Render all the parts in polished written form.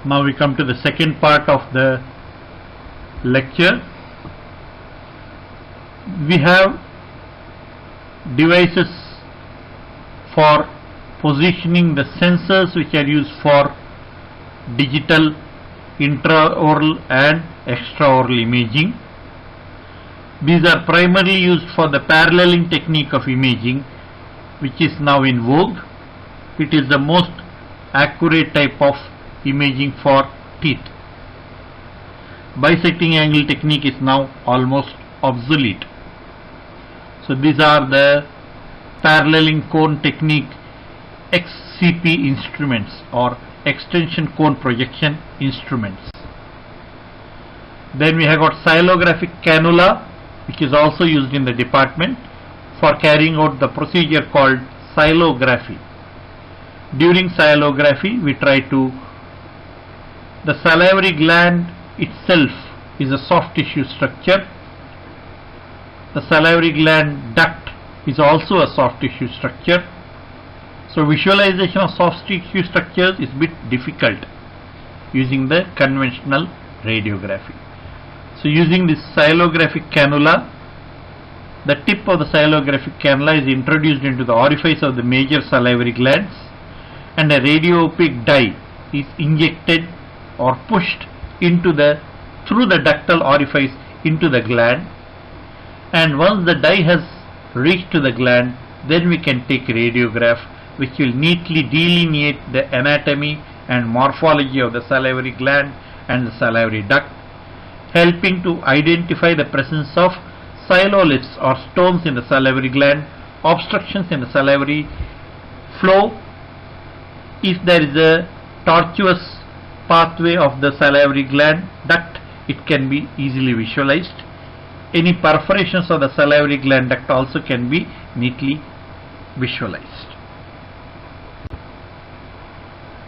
Now we come to the second part of the lecture. We have devices for positioning the sensors which are used for digital intraoral and extraoral imaging. These are primarily used for the paralleling technique of imaging, which is now in vogue. It is the most accurate type of imaging for teeth. Bisecting angle technique is now almost obsolete. So these are the paralleling cone technique XCP instruments or extension cone projection instruments. Then we have got cylographic cannula, which is also used in the department for carrying out the procedure called cylography. During cylography, the salivary gland itself is a soft tissue structure. The salivary gland duct is also a soft tissue structure. So visualization of soft tissue structures is a bit difficult using the conventional radiography. So using this cylographic cannula, the tip of the cylographic cannula is introduced into the orifice of the major salivary glands, and a radio-opaque dye is injected or pushed through the ductal orifice into the gland, and once the dye has reached to the gland, then we can take a radiograph which will neatly delineate the anatomy and morphology of the salivary gland and the salivary duct, helping to identify the presence of siloliths or stones in the salivary gland, obstructions in the salivary flow. If there is a tortuous pathway of the salivary gland duct, it can be easily visualized. Any perforations of the salivary gland duct also can be neatly visualized.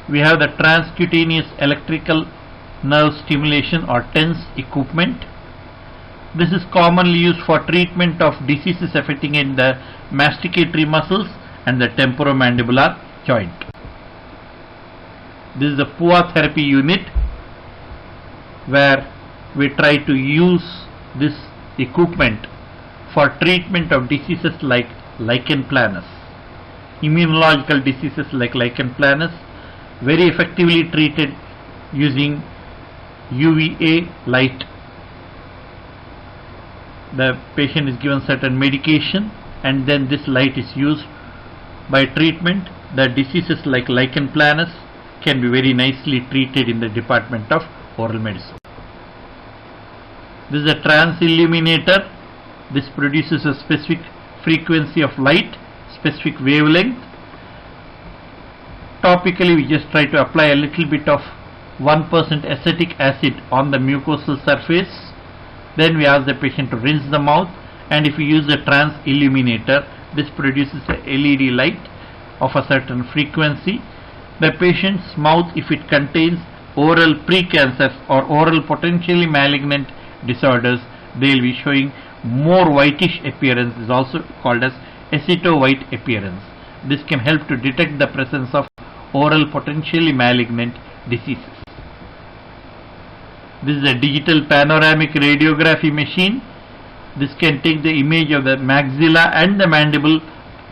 We have the transcutaneous electrical nerve stimulation or TENS equipment. This is commonly used for treatment of diseases affecting in the masticatory muscles and the temporomandibular joint. This is the PUA therapy unit, where we try to use this equipment for treatment of diseases like lichen planus. Immunological diseases like lichen planus, very effectively treated using UVA light. The patient is given certain medication, and then this light is used by treatment. The diseases like lichen planus can be very nicely treated in the department of oral medicine. This is a transilluminator. This produces a specific frequency of light, specific wavelength. Topically, we just try to apply a little bit of 1% acetic acid on the mucosal surface. Then we ask the patient to rinse the mouth, and if we use the transilluminator, this produces a LED light of a certain frequency. The patient's mouth, if it contains oral precancers or oral potentially malignant disorders, they will be showing more whitish appearance. This is also called as aceto-white appearance. This can help to detect the presence of oral potentially malignant diseases. This is a digital panoramic radiography machine. This can take the image of the maxilla and the mandible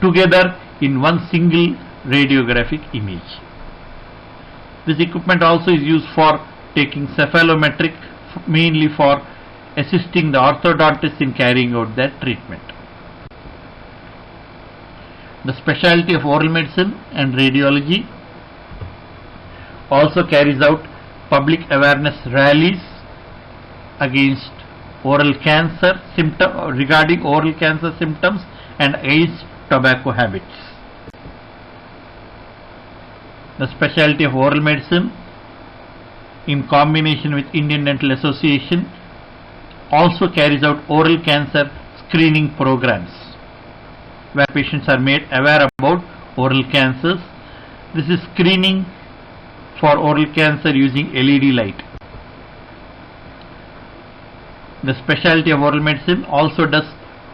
together in one single radiographic image. This equipment also is used for taking cephalometric, mainly for assisting the orthodontist in carrying out their treatment. The specialty of oral medicine and radiology also carries out public awareness rallies against oral cancer regarding oral cancer symptoms and against tobacco habits. The specialty of oral medicine, in combination with Indian Dental Association, also carries out oral cancer screening programs where patients are made aware about oral cancers. This is screening for oral cancer using LED light. The specialty of oral medicine also does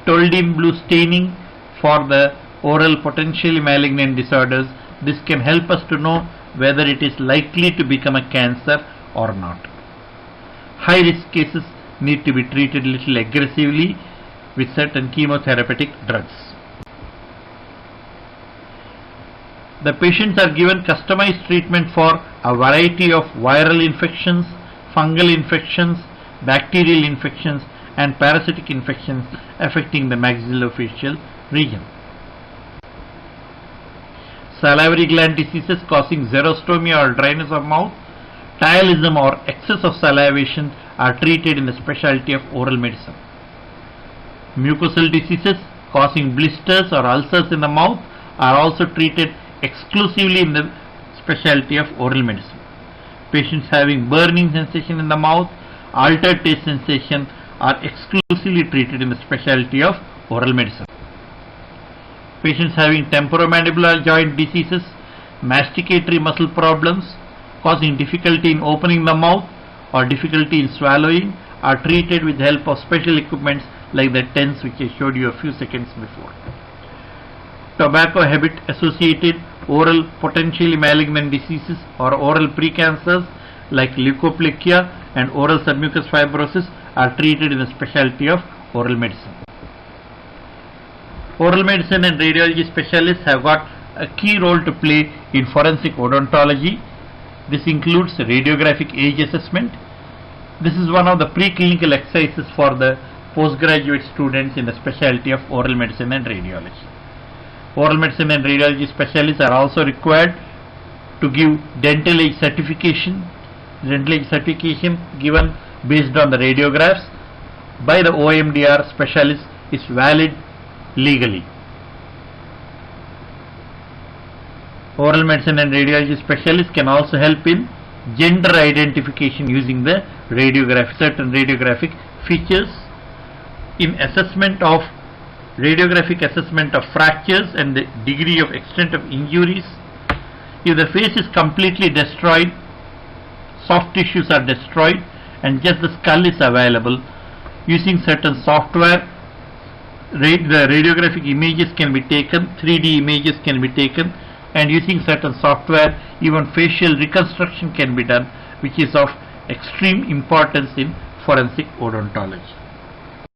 Toldin blue staining for the oral potentially malignant disorders. This can help us to know whether it is likely to become a cancer or not. High risk cases need to be treated little aggressively with certain chemotherapeutic drugs. The patients are given customized treatment for a variety of viral infections, fungal infections, bacterial infections and parasitic infections affecting the maxillofacial region. Salivary gland diseases causing xerostomia or dryness of mouth, thyroidism or excess of salivation are treated in the specialty of oral medicine. Mucosal diseases causing blisters or ulcers in the mouth are also treated exclusively in the specialty of oral medicine. Patients having burning sensation in the mouth, altered taste sensation are exclusively treated in the specialty of oral medicine. Patients having temporomandibular joint diseases, masticatory muscle problems causing difficulty in opening the mouth or difficulty in swallowing are treated with the help of special equipments like the TENS which I showed you a few seconds before. Tobacco habit associated oral potentially malignant diseases or oral precancers like leukoplakia and oral submucous fibrosis are treated in the specialty of oral medicine. Oral medicine and radiology specialists have got a key role to play in forensic odontology. This includes radiographic age assessment. This is one of the preclinical exercises for the postgraduate students in the specialty of oral medicine and radiology. Oral medicine and radiology specialists are also required to give dental age certification. Dental age certification given based on the radiographs by the OMDR specialist is valid legally. Oral medicine and radiology specialists can also help in gender identification using the certain radiographic features in assessment of radiographic assessment of fractures and the degree of extent of injuries. If the face is completely destroyed, soft tissues are destroyed and just the skull is available, using certain software the radiographic images can be taken, 3D images can be taken, and using certain software even facial reconstruction can be done, which is of extreme importance in forensic odontology.